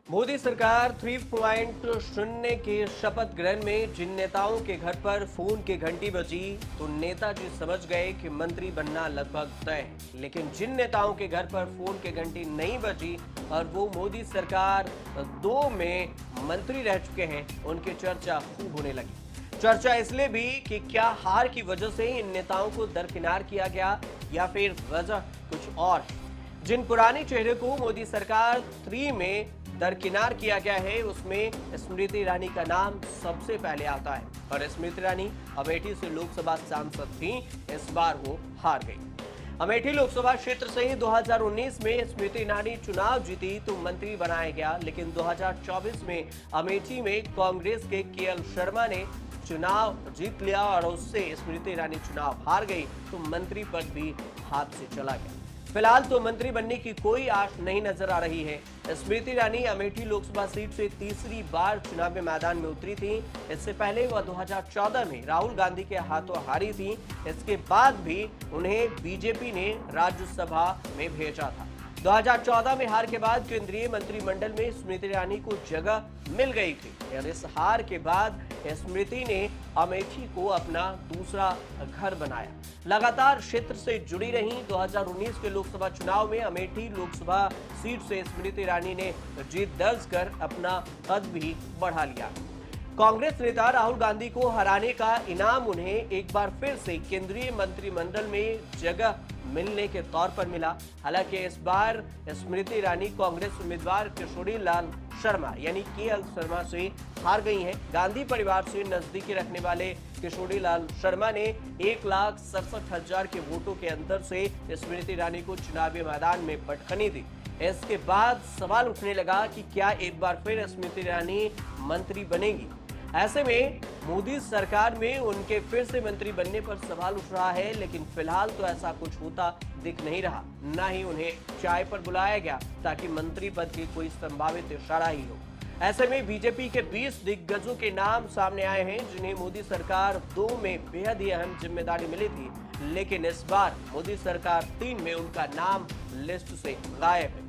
मोदी सरकार 3.0 के शपथ ग्रहण में जिन नेताओं के घर पर फोन की घंटी बजी तो नेताजी समझ गए कि मंत्री बनना लगभग तय है। लेकिन जिन नेताओं के घर पर फोन की घंटी नहीं बजी और वो मोदी सरकार 2 में मंत्री रह चुके हैं, उनकी चर्चा खूब होने लगी। चर्चा इसलिए भी कि क्या हार की वजह से इन नेताओं को दरकिनार किया गया या फिर वजह कुछ और है। जिन पुराने चेहरे को मोदी सरकार 3 में दरकिनार किया गया है, उसमें स्मृति ईरानी का नाम सबसे पहले आता है। और स्मृति ईरानी अमेठी से लोकसभा सांसद थी, इस बार वो हार गई। अमेठी लोकसभा क्षेत्र से 2019 में स्मृति ईरानी चुनाव जीती तो मंत्री बनाया गया, लेकिन 2024 में अमेठी में कांग्रेस के केएल शर्मा ने चुनाव जीत लिया और उससे स्मृति ईरानी चुनाव हार गई तो मंत्री पद भी हाथ से चला गया। फिलहाल तो मंत्री बनने की कोई आश नहीं नजर आ रही है। स्मृति ईरानी अमेठी लोकसभा सीट से तीसरी बार चुनाव मैदान में उतरी थी। इससे पहले वह 2014 में राहुल गांधी के हाथों हारी थी। इसके बाद भी उन्हें बीजेपी ने राज्यसभा में भेजा था। 2014 में हार के बाद केंद्रीय मंत्रिमंडल में स्मृति ईरानी को जगह मिल गई थी और इस हार के बाद स्मृति ने अमेठी को अपना दूसरा घर बनाया। लगातार क्षेत्र से जुड़ी रही। 2019 के लोकसभा चुनाव में अमेठी लोकसभा सीट से स्मृति ईरानी ने जीत दर्ज कर अपना कद भी बढ़ा लिया। कांग्रेस नेता राहुल गांधी को हराने का इनाम उन्हें एक बार फिर से केंद्रीय मंत्रिमंडल में जगह मिलने के तौर पर मिला। हालांकि इस बार स्मृति ईरानी कांग्रेस उम्मीदवार किशोरी लाल शर्मा यानी केएल शर्मा से हार गई हैं। गांधी परिवार से नजदीकी रखने वाले किशोरी लाल शर्मा ने 1,67,000 के वोटों के अंतर से स्मृति ईरानी को चुनावी मैदान में पटखनी दी। इसके बाद सवाल उठने लगा कि क्या एक बार फिर स्मृति ईरानी मंत्री बनेगी। ऐसे में मोदी सरकार में उनके फिर से मंत्री बनने पर सवाल उठ रहा है, लेकिन फिलहाल तो ऐसा कुछ होता दिख नहीं रहा। न ही उन्हें चाय पर बुलाया गया ताकि मंत्री पद की कोई संभावित इशारा ही हो। ऐसे में बीजेपी के 20 दिग्गजों के नाम सामने आए हैं जिन्हें मोदी सरकार 2 में बेहद ही अहम जिम्मेदारी मिली थी, लेकिन इस बार मोदी सरकार 3 में उनका नाम लिस्ट से गायब है।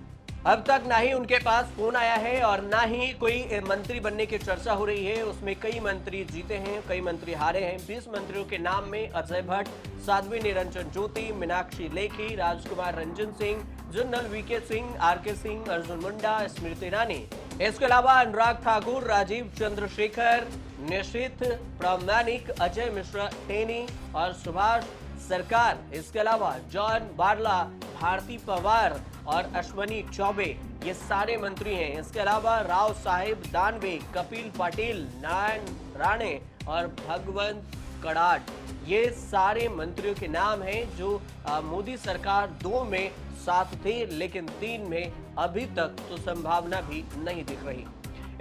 अब तक ना ही उनके पास फोन आया है और ना ही कोई मंत्री बनने की चर्चा हो रही है। उसमें कई मंत्री जीते हैं, कई मंत्री हारे हैं। 20 मंत्रियों के नाम में Ajay Bhatt, Sadhvi Niranjan Jyoti, Meenakshi Lekhi, Rajkumar Ranjan Singh, general VK Singh, RK Singh, Arjun Munda, Smriti Irani. इसके अलावा अनुराग ठाकुर, राजीव चंद्रशेखर, निशित प्रामाणिक, अजय मिश्रा टेनी और सुभाष सरकार। इसके अलावा जॉन बारला, भारती पवार और अश्वनी चौबे ये सारे मंत्री हैं। इसके अलावा राव साहेब दानवे, कपिल पाटिल, नारायण राणे और भगवंत कड़ाट ये सारे मंत्रियों के नाम हैं जो मोदी सरकार 2 में साथ थे, लेकिन 3 में अभी तक तो संभावना भी नहीं दिख रही।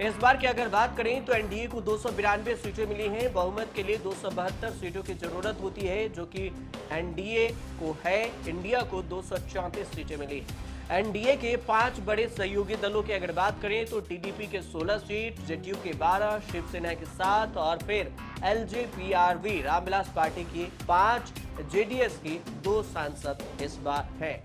इस बार की अगर बात करें तो एनडीए को 292 सीटें मिली हैं। बहुमत के लिए 272 सीटों की जरूरत होती है, जो कि एनडीए को है। इंडिया को 234 सीटें मिली। एनडीए के 5 बड़े सहयोगी दलों की अगर बात करें तो टीडीपी के 16 सीट, जेडीयू के 12, शिवसेना के 7 और फिर एलजेपीआरवी रामविलास पार्टी की 5, जेडीएस की 2 सांसद इस बार है।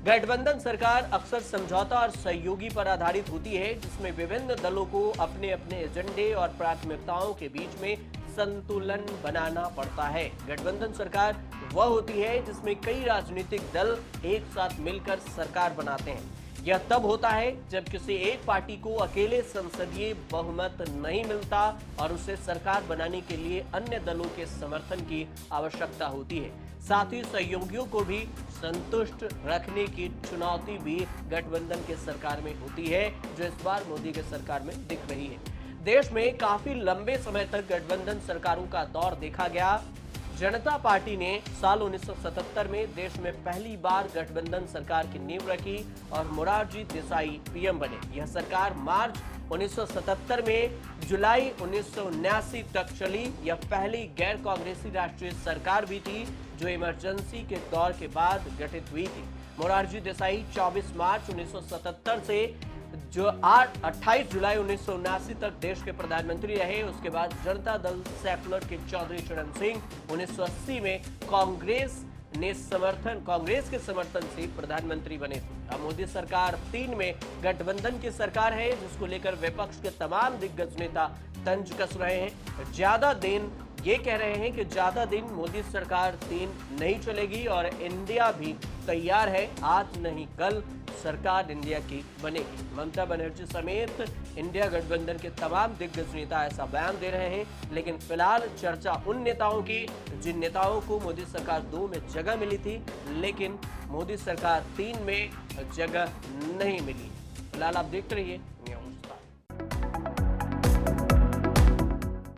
गठबंधन सरकार अक्सर समझौता और सहयोगी पर आधारित होती है, जिसमें विभिन्न दलों को अपने अपने एजेंडे और प्राथमिकताओं के बीच में संतुलन बनाना पड़ता है। गठबंधन सरकार वह होती है जिसमें कई राजनीतिक दल एक साथ मिलकर सरकार बनाते हैं। यह तब होता है जब किसी एक पार्टी को अकेले संसदीय बहुमत नहीं मिलता और उसे सरकार बनाने के लिए अन्य दलों के समर्थन की आवश्यकता होती है। साथ ही सहयोगियों को भी संतुष्ट रखने की चुनौती भी गठबंधन के सरकार में होती है, जो इस बार मोदी के सरकार में दिख रही है। देश में काफी लंबे समय तक गठबंधन सरकारों का दौर देखा गया। जनता पार्टी ने साल 1977 में देश में पहली बार गठबंधन सरकार की नींव रखी और मोरारजी देसाई पीएम बने। यह सरकार मार्च 1977 में जुलाई 1979 तक चली। यह पहली गैर कांग्रेसी राष्ट्रीय सरकार भी थी जो इमरजेंसी के दौर के बाद गठित हुई थी। मोरारजी देसाई 24 मार्च 1977 से जो 28 जुलाई 1979 तक देश के प्रधानमंत्री रहे। उसके बाद जनता दल सेकुलर के चौधरी चरण सिंह 1980 में कांग्रेस ने कांग्रेस के समर्थन से प्रधानमंत्री बने थे। अब मोदी सरकार 3 में गठबंधन की सरकार है, जिसको लेकर विपक्ष के तमाम दिग्गज नेता तंज कस रहे हैं। ये कह रहे हैं कि ज्यादा दिन मोदी सरकार 3 नहीं चलेगी और इंडिया भी तैयार है, आज नहीं कल सरकार इंडिया की बनेगी। ममता बनर्जी समेत इंडिया गठबंधन के तमाम दिग्गज नेता ऐसा बयान दे रहे हैं, लेकिन फिलहाल चर्चा उन नेताओं की जिन नेताओं को मोदी सरकार 2 में जगह मिली थी, लेकिन मोदी सरकार 3 में जगह नहीं मिली। फिलहाल आप देखते रहिए